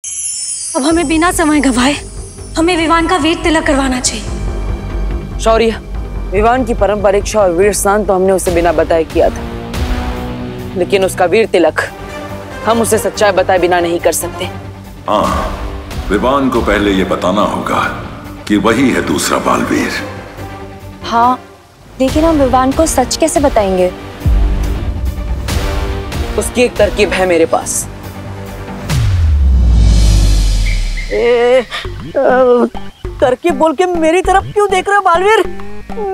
अब हमें बिना समय गंवाए हमें विवान का वीर तिलक करवाना चाहिए। शौर्य, विवान की पारंपरिक और वीर स्नान तो हमने उसे बिना बताए किया था, लेकिन उसका वीर तिलक हम उसे सच्चाई बताए बिना नहीं कर सकते। हाँ, विवान को पहले ये बताना होगा कि वही है दूसरा बालवीर। हाँ, लेकिन हम विवान को सच कैसे बताएंगे? उसकी एक तरकीब है मेरे पास। तरकीब बोल के मेरी तरफ क्यों देख रहे हो बालवीर?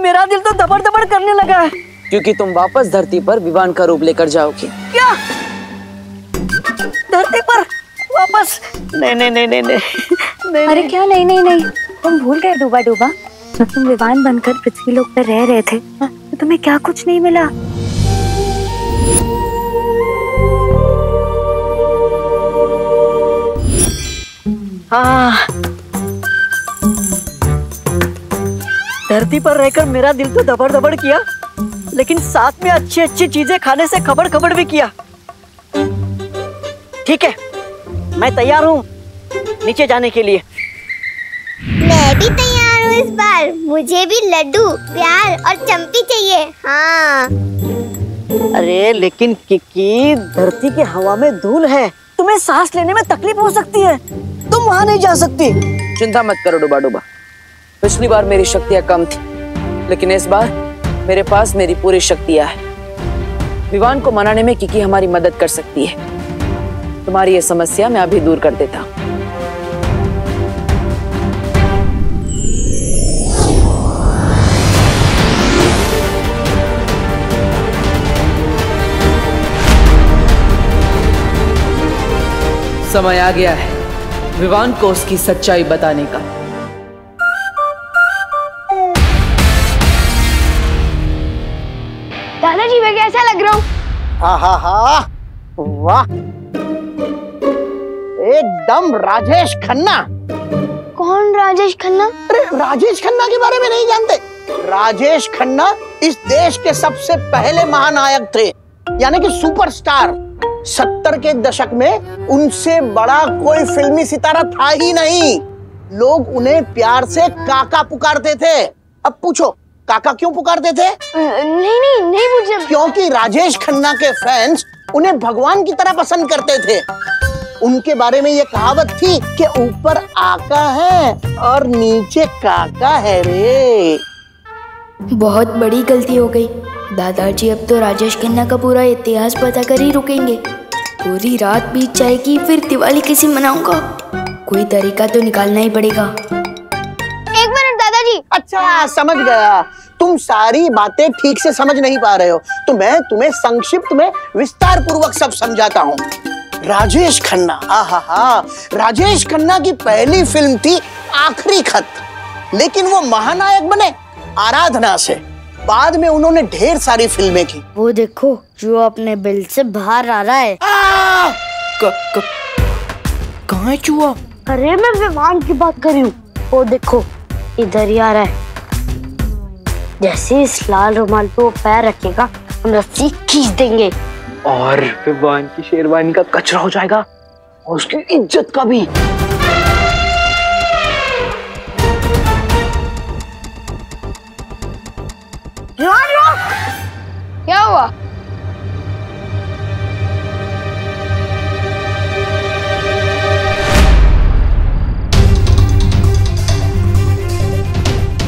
मेरा दिल तो दबड़ दबड़ करने लगा है। क्योंकि तुम वापस धरती पर विवान का रूप लेकर जाओगे। क्या? धरती पर वापस? नहीं नहीं नहीं नहीं नहीं, नहीं। अरे क्या नहीं नहीं नहीं, तुम भूल गए डूबा डूबा, जब तुम विवान बनकर पृथ्वी लोक पर रह रहे थे तो तुम्हें क्या कुछ नहीं मिला? हाँ, धरती पर रहकर मेरा दिल तो दबड़ दबड़ किया, लेकिन साथ में अच्छी अच्छी चीजें खाने से खबड़ खबड़ भी किया। ठीक है, मैं तैयार हूँ नीचे जाने के लिए। मैं भी तैयार हूँ इस बार। मुझे भी लड्डू, प्यार और चंपी चाहिए। हाँ। अरे लेकिन किकी, धरती के हवा में धूल है, तुम्हें सांस लेने में तकलीफ हो सकती है, तुम वहाँ नहीं जा सकती। चिंता मत करो डूबा डूबा, पिछली बार मेरी शक्तियाँ कम थी, लेकिन इस बार मेरे पास मेरी पूरी शक्तियाँ हैं। विवान को मनाने में किकी हमारी मदद कर सकती है। तुम्हारी ये समस्या मैं अभी दूर कर देता हूँ। समय आ गया है विवान को उसकी सच्चाई बताने का। दादाजी मैं कैसा लग रहा हूँ? हाँ हाँ हाँ, वाह, एकदम राजेश खन्ना। कौन राजेश खन्ना? अरे राजेश खन्ना के बारे में नहीं जानते? राजेश खन्ना इस देश के सबसे पहले महानायक थे, यानी कि सुपरस्टार। 70 के दशक में उनसे बड़ा कोई फिल्मी सितारा था ही नहीं। लोग उन्हें प्यार से काका पुकारते थे। अब पूछो काका क्यों पुकारते थे? नहीं पूछे। क्योंकि राजेश खन्ना के फैंस उन्हें भगवान की तरह पसंद करते थे। उनके बारे में ये कहावत थी कि ऊपर आका है और नीचे काका है रे। बहुत बड़ी गलती हो गई दादाजी। अब तो राजेश खन्ना का पूरा इतिहास पता कर ही रुकेंगे। पूरी रात बीत जाएगी, फिर दिवाली कैसे मनाऊंगा? कोई तरीका तो निकालना ही पड़ेगा। एक मिनट दादाजी। अच्छा समझ गया, तुम सारी बातें ठीक से समझ नहीं पा रहे हो, तो मैं तुम्हें संक्षिप्त में विस्तार पूर्वक सब समझाता हूँ। राजेश खन्ना, आहा, राजेश खन्ना की पहली फिल्म थी आखिरी खत, लेकिन वो महानायक बने आराधना से। बाद में उन्होंने ढेर सारी फिल्में की। वो देखो जो अपने बिल से बाहर आ रहा है। कहाँ है चूहा? अरे मैं विमान की बात कर रही हूँ। वो देखो इधर ही आ रहा है। जैसे इस लाल रुमाल पे वो पैर रखेगा हम रस्सी खींच देंगे और विवान की शेरवानी का कचरा हो जाएगा और उसकी इज्जत का भी। क्या हुआ?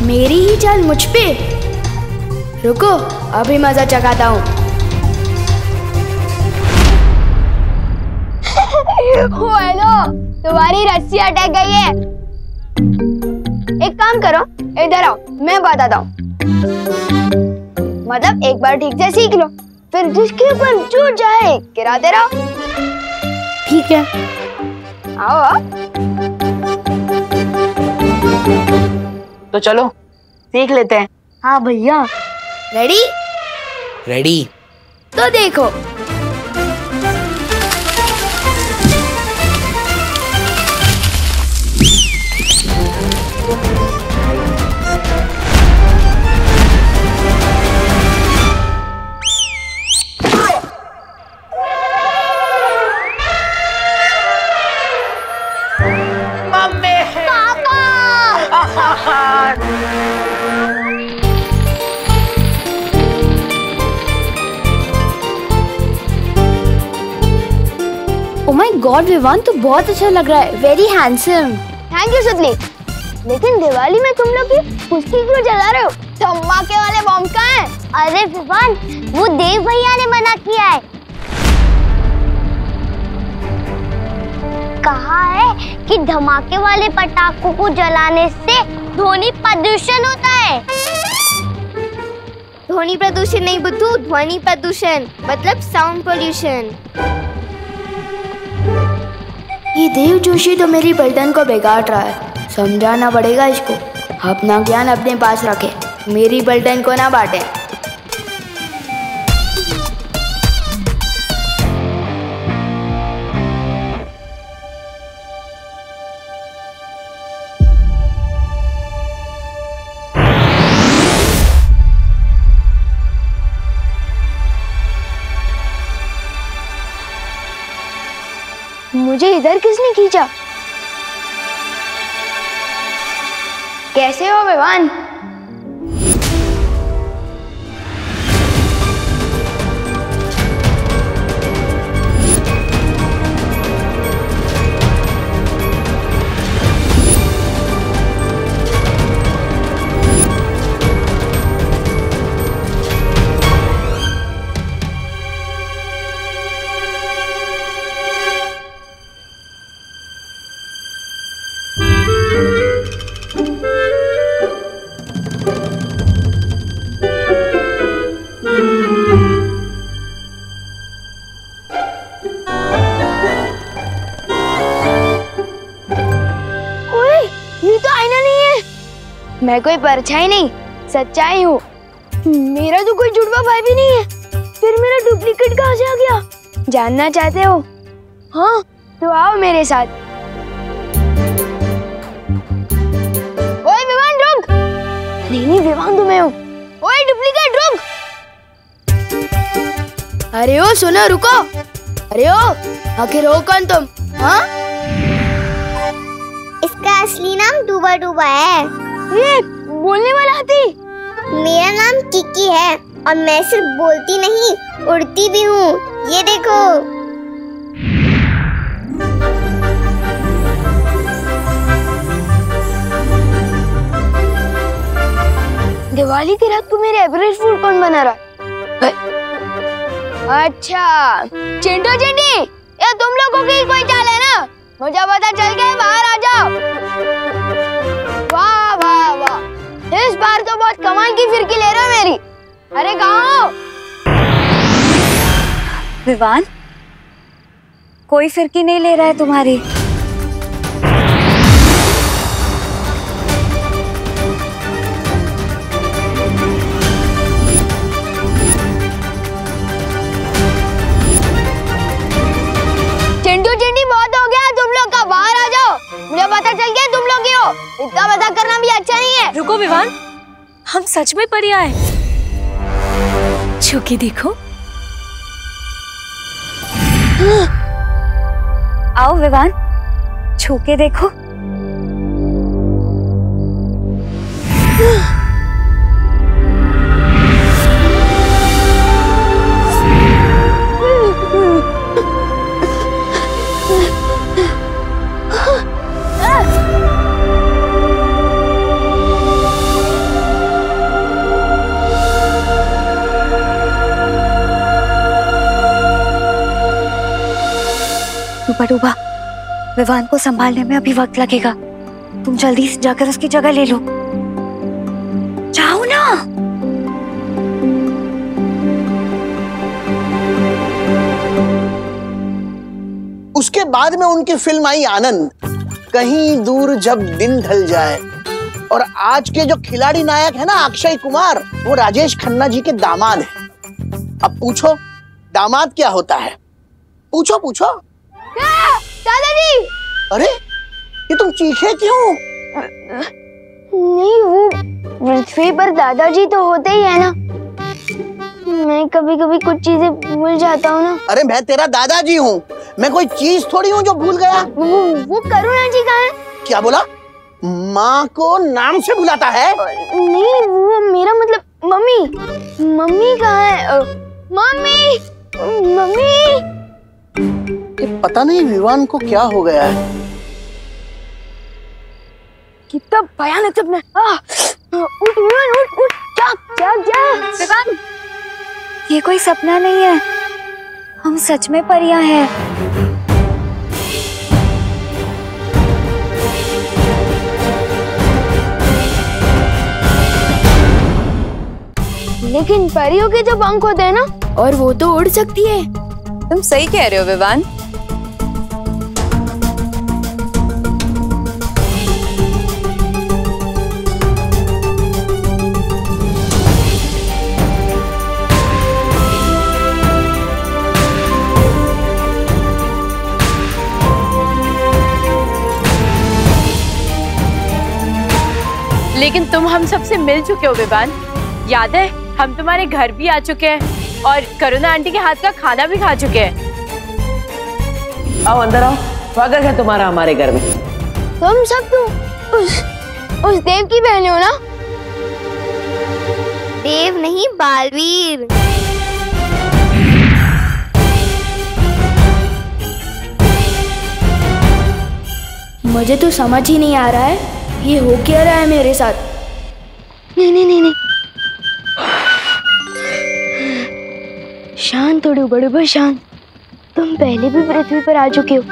मेरी ही चाल मुझ पे। रुको अभी मजा चखाता हूँ। हेलो, तुम्हारी रस्सी अटक गई है। एक काम करो, इधर आओ, मैं बताता हूँ। मतलब एक बार ठीक से सीख लो, फिर जिसके ऊपर जो जाए गिराते रहो। ठीक है, आओ। तो चलो सीख लेते हैं। हाँ भैया। रेडी? रेडी। तो देखो ओ माय गॉड विवान, तो बहुत अच्छा लग रहा है, वेरी हैंडसम। थैंक यू सुतली। लेकिन दिवाली में तुम लोग ये कुश्ती क्यों जला रहे हो? धमाके वाले बम कहाँ हैं? अरे विवान, वो देव भैया ने मना किया है। कहा है कि धमाके वाले पटाखों को जलाने से ध्वनि प्रदूषण होता है। ध्वनि प्रदूषण नहीं बुद्धू, ध्वनि प्रदूषण मतलब साउंड पोल्यूशन। ये देव जोशी तो मेरी बर्तन को बिगाड़ रहा है, समझाना पड़ेगा इसको। अपना ज्ञान अपने पास रखे, मेरी बर्तन को ना बांटे। मुझे इधर किसने खींचा? कैसे हो विवान? मैं कोई परछाई नहीं, सच्चाई हूँ। मेरा तो कोई जुड़वा भाई भी नहीं है, फिर मेरा डुप्लीकेट कहाँ से आ गया? जानना चाहते हो? हाँ, तो आओ मेरे साथ। ओए विवान रुक! नहीं विवान, तुम्हें हूँ। ओए डुप्लीकेट रुक! अरे ओ सुनो, रुको। अरे ओ, आखिर हो कौन तुम? हाँ? इसका असली नाम डूबा डूबा है। ये बोलने वाला हाथी। मेरा नाम किकी है और मैं सिर्फ बोलती नहीं, उड़ती भी हूँ। ये देखो। दिवाली की रात को मेरे एवरेज फूड कौन बना रहा है? अच्छा, चिंटू चिंटी, ये तुम लोगों की कोई चाल है ना? मुझे पता चल गया, बाहर आ जाओ। वाह वाह वाह, इस बार तो बहुत कमाल की फिरकी ले रहे हो मेरी। अरे कहाँ हो? विवान, कोई फिरकी नहीं ले रहा है तुम्हारी। चिंटू चिंटी, बहुत हो गया तुम लोग का, बाहर आ जाओ। मुझे पता चल गया तुम लोग ही हो। इतना मजाक करना भी अच्छा नहीं है। रुको विवान, हम सच में परी आए। छू के देखो। आओ विवान, छू के देखो। डूबा डूबा, विवान को संभालने में अभी वक्त लगेगा। तुम जल्दी से जाकर उसकी जगह ले लो। जाओ ना। उसके बाद में उनकी फिल्म आई आनंद, कहीं दूर जब दिन ढल जाए। और आज के जो खिलाड़ी नायक है ना अक्षय कुमार, वो राजेश खन्ना जी के दामाद हैं। अब पूछो दामाद क्या होता है? पूछो पूछो। दादाजी! अरे ये तुम चीखे क्यों? नहीं, वो पृथ्वी पर दादाजी तो होते ही है ना। मैं कभी कभी कुछ चीजें भूल जाता हूँ ना। अरे मैं तेरा दादाजी हूँ, मैं कोई चीज थोड़ी हूँ जो भूल गया। वो करुणा जी कहाँ है? क्या बोला? माँ को नाम से बुलाता है? नहीं, वो मेरा मतलब मम्मी। मम्मी कहाँ है? Mummy, mummy. पता नहीं विवान को क्या हो गया है। कितना भयानक सपना। उठ विवान, उठ उठ, जाग जाग जाग। विवान, ये कोई सपना नहीं है, हम सच में परियां हैं। लेकिन परियों के जो पंख होते हैं ना, और वो तो उड़ सकती है। तुम सही कह रहे हो विवान। लेकिन तुम हम सबसे मिल चुके हो विवान। याद है, हम तुम्हारे घर भी आ चुके हैं और करुणा आंटी के हाथ का खाना भी खा चुके हैं। आओ अंदर आओ, स्वागत है तुम्हारा हमारे घर में। तुम सब तो उस देव की बहन हो ना? देव नहीं, बालवीर। मुझे तो समझ ही नहीं आ रहा है ये हो क्या रहा है मेरे साथ। नहीं नहीं नहीं नहीं, शांत थोड़ी बड़े भाई, शांत। तुम पहले भी पृथ्वी पर आ चुके हो,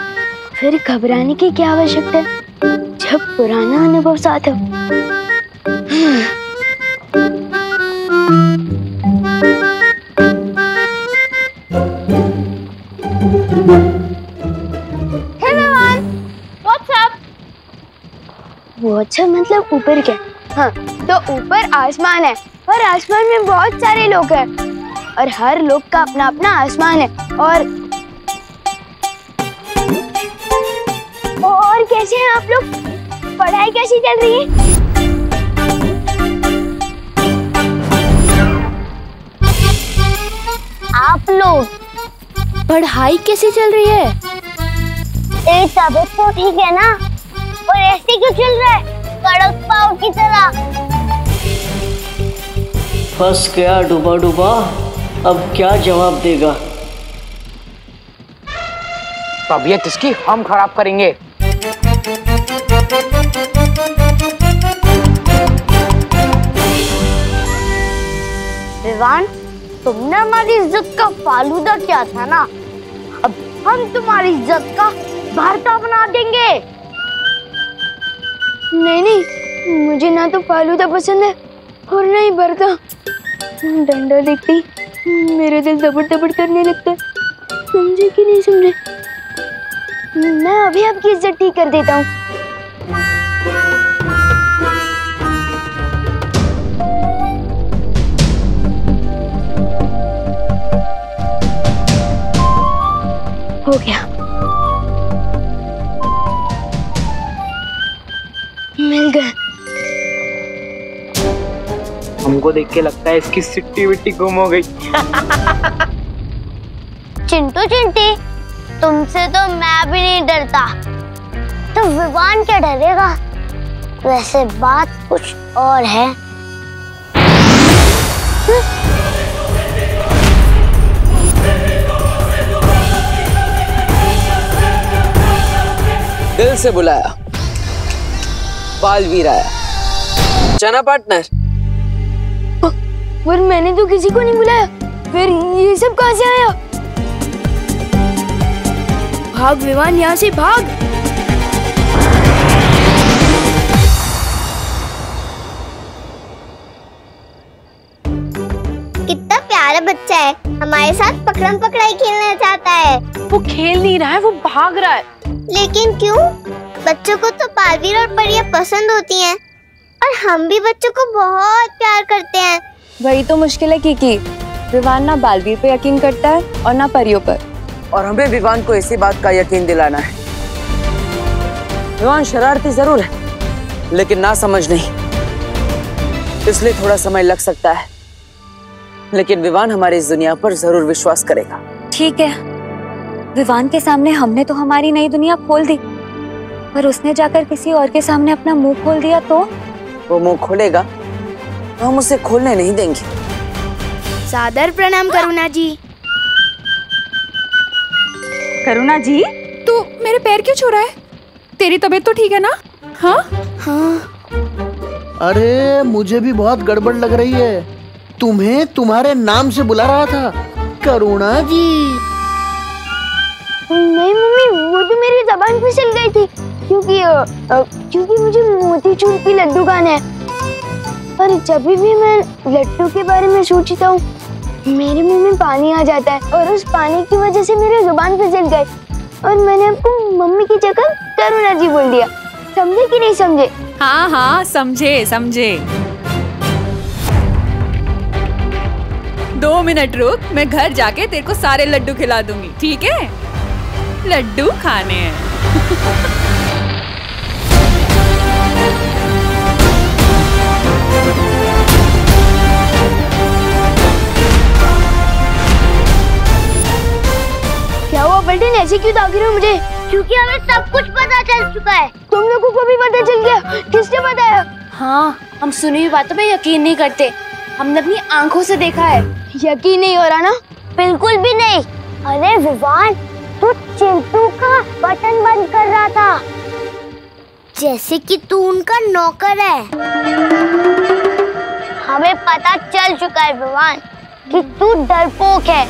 फिर घबराने की क्या आवश्यकता है जब पुराना अनुभव साथ हो। वो अच्छा मतलब ऊपर क्या? हाँ, तो ऊपर आसमान है और आसमान में बहुत सारे लोग हैं और हर लोग का अपना अपना आसमान है। और कैसे हैं आप लोग? पढ़ाई कैसी चल रही है? आप लोग पढ़ाई कैसी चल रही है? तबीयत तो ठीक है ना? और ऐसे क्यों चल रहा है कड़क पाव की तरह? फंस गया डूबा डूबा, अब क्या जवाब देगा? तबीयत इसकी हम खराब करेंगे। विवान, तुमने हमारी इज्जत का फालूदा किया था ना, अब हम तुम्हारी इज्जत का भरता बना देंगे। नहीं नहीं, मुझे ना तो फालूदा पसंद है और ना ही भरता। डंडा देखती मेरे दिल दबड़ दबड़ करने लगता है। समझे कि नहीं समझे? मैं अभी आपकी इज्जत ठीक कर देता हूँ। हो गया, मिल गए। हमको देख के लगता है इसकी सिट्टी विट्टी गुम हो गई। चिंटू चिंटी, तुमसे तो मैं भी नहीं डरता, तो विवान क्या डरेगा? वैसे बात कुछ और है। दिल से बुलाया, बालवीर आया। चना पार्टनर। पर मैंने तो किसी को नहीं बुलाया, फिर ये सब कहाँ से आया? भाग विवान, यहाँ से भाग। कितना प्यारा बच्चा है, हमारे साथ पकड़म पकड़ाई खेलना चाहता है। वो खेल नहीं रहा है, वो भाग रहा है। लेकिन क्यों? बच्चों को तो बालवीर और परियां पसंद होती हैं और हम भी बच्चों को बहुत प्यार करते हैं। वही तो मुश्किल है किकी, विवान ना बालवीर पे यकीन करता है और ना परियों पर। और हमें विवान को इसी बात का यकीन दिलाना है। विवान शरारती जरूर है, लेकिन ना समझ नहीं, इसलिए थोड़ा समय लग सकता है, लेकिन विवान हमारी इस दुनिया पर जरूर विश्वास करेगा। ठीक है, विवान के सामने हमने तो हमारी नई दुनिया खोल दी, पर उसने जाकर किसी और के सामने अपना मुंह खोल दिया तो? वो मुंह खोलेगा तो हम उसे खोलने नहीं देंगे। सादर प्रणाम करुणा जी। करुणा जी, तू मेरे पैर क्यों छू रहा है? तेरी तबीयत तो ठीक है ना? हाँ हाँ। अरे मुझे भी बहुत गड़बड़ लग रही है। तुम्हें तुम्हारे नाम से बुला रहा था, करुणा जी। नहीं मम्मी, वो तो मेरी जबान फिसल गई थी क्योंकि मुझे मोतीचूर की लड्डू खाने हैं। और जब भी मैं लड्डू के बारे में सोचता हूँ मेरे मुंह में पानी आ जाता है और उस पानी की वजह से मेरी जुबान फिसल गई और मैंने आपको मम्मी की जगह करुणा जी बोल दिया। समझे कि नहीं समझे? हाँ हाँ, समझे समझे। 2 मिनट रुक, मैं घर जाके तेरे को सारे लड्डू खिला दूंगी, ठीक है? लड्डू खाने हैं। क्या हुआ पलटन, ऐसे क्यों ताक रहे हो मुझे? क्योंकि हमें सब कुछ पता चल चुका है। तुम लोगों को भी पता चल गया? किसने बताया? हाँ, हम सुनी हुई बातों पे यकीन नहीं करते, हमने अपनी आंखों से देखा है। यकीन नहीं हो रहा ना? बिल्कुल भी नहीं। अरे विवान, तू चिंटू का बटन बंद कर रहा था, जैसे कि तू उनका नौकर है। हमें पता चल चुका है विवान कि तू डरपोक है।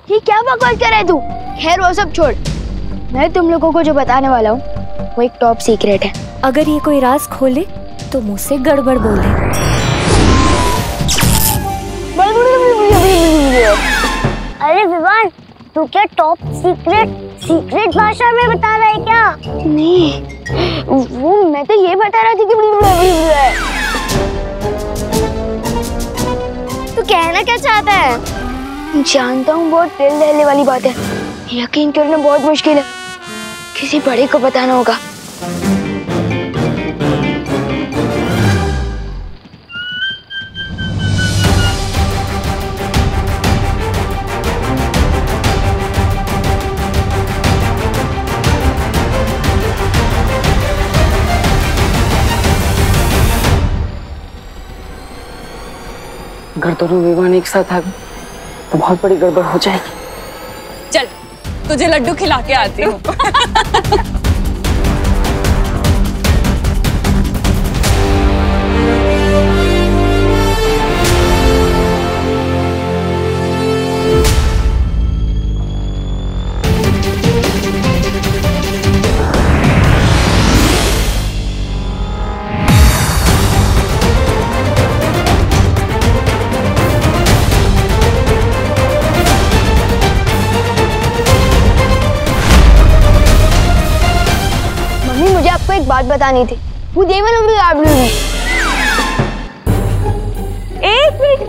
ये क्या बकवास कर रहा है तू? खैर वो सब छोड़, मैं तुम लोगों को जो बताने वाला हूँ वो एक टॉप सीक्रेट है। अगर ये कोई राज खोले तो मुझसे गड़बड़ बोले। अरे विवान, तू क्या टॉप सीक्रेट भाषा में बता रहा है क्या? नहीं, वो मैं तो ये बता रहा थी कि तू कहना क्या चाहता है? जानता हूँ बहुत दिल दहले वाली बात है, यकीन करना बहुत मुश्किल है, किसी बड़े को बताना होगा। अगर दोनों विवान एक साथ आ गए तो बहुत बड़ी गड़बड़ हो जाएगी। चल, तुझे लड्डू खिला के आती हूँ। एक बात बतानी थी। वो देवन एक मिनट,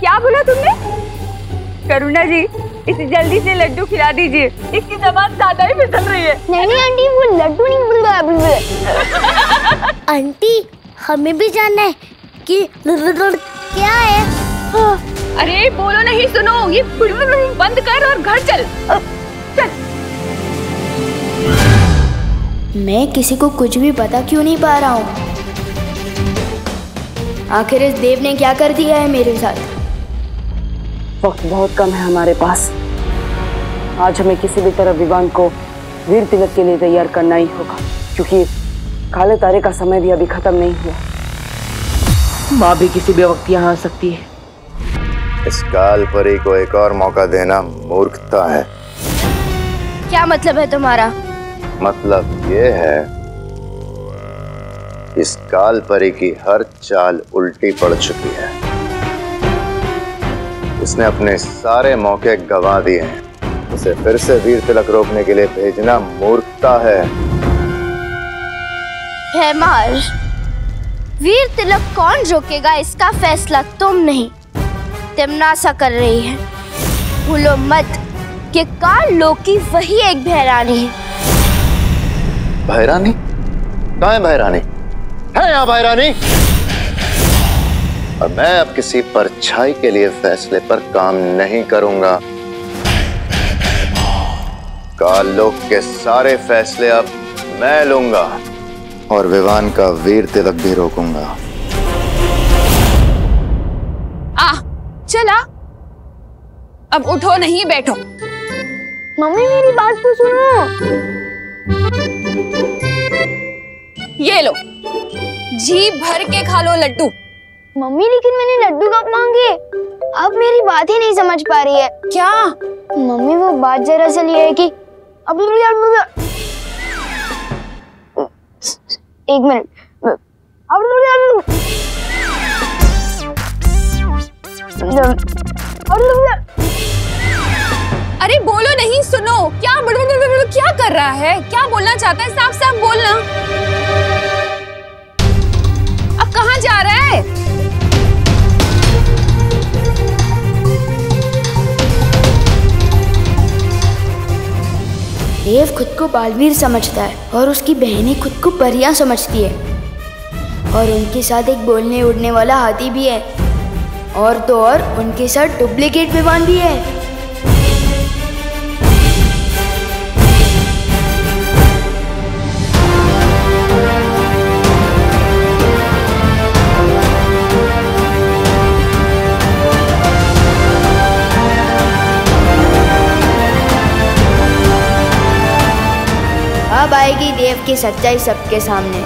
क्या बोला तुमने? करुणा जी, इसे जल्दी से लड्डू खिला दीजिए, इसकी जबान ज्यादा ही फिसल रही है। नहीं आंटी, वो लड्डू नहीं। आंटी, हमें भी जानना है कि क्या है। अरे बोलो नहीं, सुनो, ये बंद कर और घर चल। चल। मैं किसी को कुछ भी पता क्यों नहीं पा रहा हूँ? आखिर इस देव ने क्या कर दिया है मेरे साथ? वक्त बहुत कम है हमारे पास। आज हमें किसी भी तरह विवान को वीर तिलक के लिए तैयार करना ही होगा, क्योंकि काले तारे का समय भी अभी खत्म नहीं हुआ। माँ भी किसी भी वक्त यहाँ आ सकती है। इस काल परी को एक और मौका देना मूर्खता है। क्या मतलब है तुम्हारा? मतलब ये है, इस काल परी की हर चाल उल्टी पड़ चुकी है। इसने अपने सारे मौके गंवा दिए हैं। उसे फिर से वीर तिलक रोकने के लिए भेजना मूर्खता है। महाराज, वीर तिलक कौन रोकेगा इसका फैसला तुम नहीं, तिमनासा कर रही है। भूलो मत कि काल लोक की वही एक भैरानी है। भैरानी? कहाँ है भैरानी? है यहाँ भैरानी? और मैं अब किसी परछाई के लिए फैसले पर काम नहीं करूंगा। कालोक के सारे फैसले अब मैं लूंगा और विवान का वीर तिलक भी रोकूंगा। चला, अब उठो नहीं बैठो। मम्मी मेरी बात तो सुनो। ये लो, जी भर के खा लो लड्डू। मम्मी लेकिन मैंने लड्डू कब मांगे? अब मेरी बात ही नहीं समझ पा रही है। क्या? मम्मी वो बात दरअसल ये है कि अब एक मिनट। अरे बोलो नहीं, सुनो। क्या क्या कर रहा है? क्या बोलना चाहता है? साफ साफ बोलना। अब कहाँ जा रहा है? देव खुद को बालवीर समझता है और उसकी बहनें खुद को परियां समझती है, और उनके साथ एक बोलने उड़ने वाला हाथी भी है, और तो और उनके साथ डुप्लीकेट विवान भी है। अब आएगी देव की सच्चाई सबके सामने।